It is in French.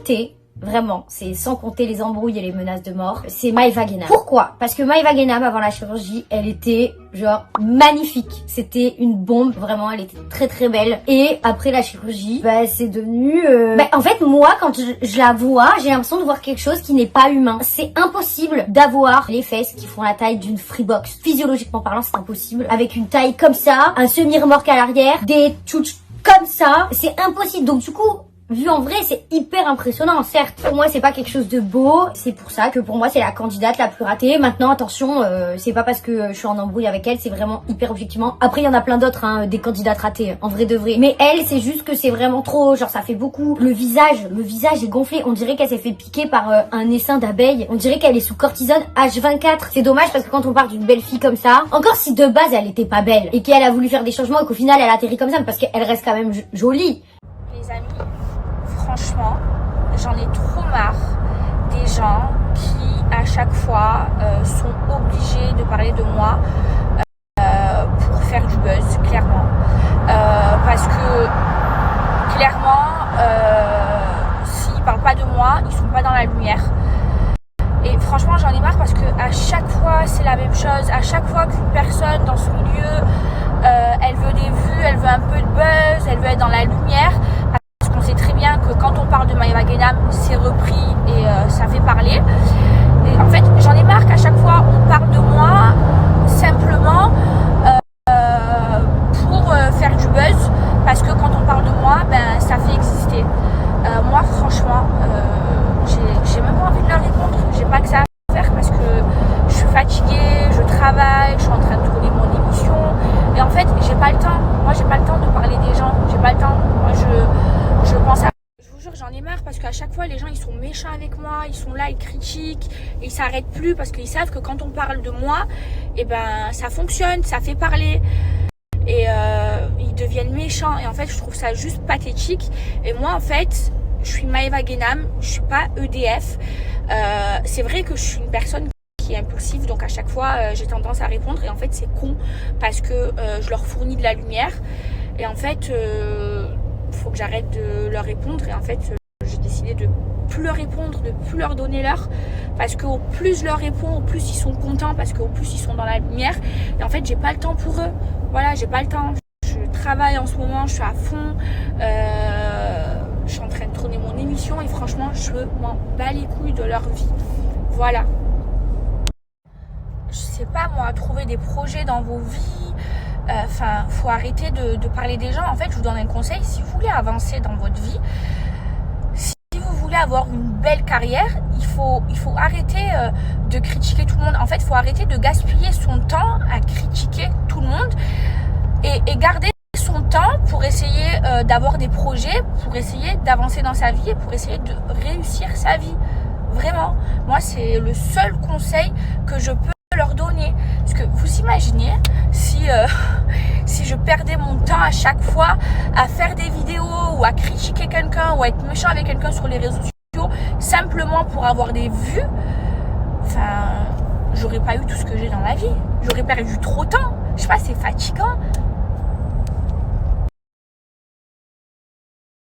vérité, vraiment, c'est sans compter les embrouilles et les menaces de mort, c'est Maëva Guénam. Pourquoi? Parce que Maëva Guénam, avant la chirurgie, elle était genre magnifique. C'était une bombe, vraiment, elle était très très belle. Et après la chirurgie, bah c'est devenu... en fait, moi, quand je la vois, j'ai l'impression de voir quelque chose qui n'est pas humain. C'est impossible d'avoir les fesses qui font la taille d'une Freebox. Physiologiquement parlant, c'est impossible. Avec une taille comme ça, un semi-remorque à l'arrière, des tchouches comme ça, c'est impossible. Donc du coup... vu en vrai, c'est hyper impressionnant, certes. Pour moi, c'est pas quelque chose de beau. C'est pour ça que pour moi, c'est la candidate la plus ratée. Maintenant, attention, c'est pas parce que je suis en embrouille avec elle, c'est vraiment hyper objectivement. Après, il y en a plein d'autres, hein, des candidates ratées, en vrai de vrai. Mais elle, c'est juste que c'est vraiment trop, genre ça fait beaucoup. Le visage est gonflé. On dirait qu'elle s'est fait piquer par un essaim d'abeille. On dirait qu'elle est sous cortisone H24. C'est dommage parce que quand on parle d'une belle fille comme ça, encore si de base, elle était pas belle et qu'elle a voulu faire des changements et qu'au final, elle atterrit comme ça parce qu'elle reste quand même jolie. Les amis, franchement, j'en ai trop marre des gens qui, à chaque fois, sont obligés de parler de moi pour faire du buzz, clairement. Parce que, clairement, s'ils ne parlent pas de moi, ils ne sont pas dans la lumière. Et franchement, j'en ai marre parce que à chaque fois, c'est la même chose. À chaque fois qu'une personne dans ce milieu, elle veut des vues, elle veut un peu de buzz, elle veut être dans la lumière. On sait très bien que quand on parle de Maëva Guénam, c'est repris et ça fait parler. Et en fait, j'en ai marre qu'à chaque fois on parle de moi simplement pour faire du buzz, parce que quand on parle de moi, ben ça fait exister. Moi, franchement, j'ai même pas envie de leur répondre. J'ai pas que ça à faire parce que je suis fatiguée, je travaille, je suis en train de tourner mon émission et en fait, j'ai pas le temps. Moi, j'ai pas le temps de parler des gens. J'ai pas le temps. Moi, je pense à... Je vous jure, j'en ai marre parce qu'à chaque fois, les gens, ils sont méchants avec moi, ils sont là, ils critiquent, et ils s'arrêtent plus parce qu'ils savent que quand on parle de moi, eh ben, ça fonctionne, ça fait parler. Et ils deviennent méchants. Et en fait, je trouve ça juste pathétique. Et moi, en fait, je suis Maëva Guénam, je suis pas EDF. C'est vrai que je suis une personne qui est impulsive, donc à chaque fois, j'ai tendance à répondre. Et en fait, c'est con parce que je leur fournis de la lumière. Et en fait... faut que j'arrête de leur répondre et en fait j'ai décidé de plus leur répondre, de plus leur donner l'heure parce qu'au plus je leur réponds, au plus ils sont contents parce qu'au plus ils sont dans la lumière et en fait j'ai pas le temps pour eux, voilà, j'ai pas le temps, je travaille en ce moment, je suis à fond, je suis en train de tourner mon émission et franchement je m'en bats les couilles de leur vie, voilà. Je sais pas moi, trouver des projets dans vos vies. Faut arrêter de parler des gens. En fait, je vous donne un conseil. Si vous voulez avancer dans votre vie, si vous voulez avoir une belle carrière, il faut arrêter de critiquer tout le monde. En fait, il faut arrêter de gaspiller son temps à critiquer tout le monde et garder son temps pour essayer d'avoir des projets, pour essayer d'avancer dans sa vie et pour essayer de réussir sa vie. Vraiment, moi, c'est le seul conseil que je peux leur donner. Parce que vous imaginez si je perdais mon temps à chaque fois à faire des vidéos ou à critiquer quelqu'un ou à être méchant avec quelqu'un sur les réseaux sociaux simplement pour avoir des vues, j'aurais pas eu tout ce que j'ai dans la vie. J'aurais perdu trop de temps. Je sais pas, c'est fatigant.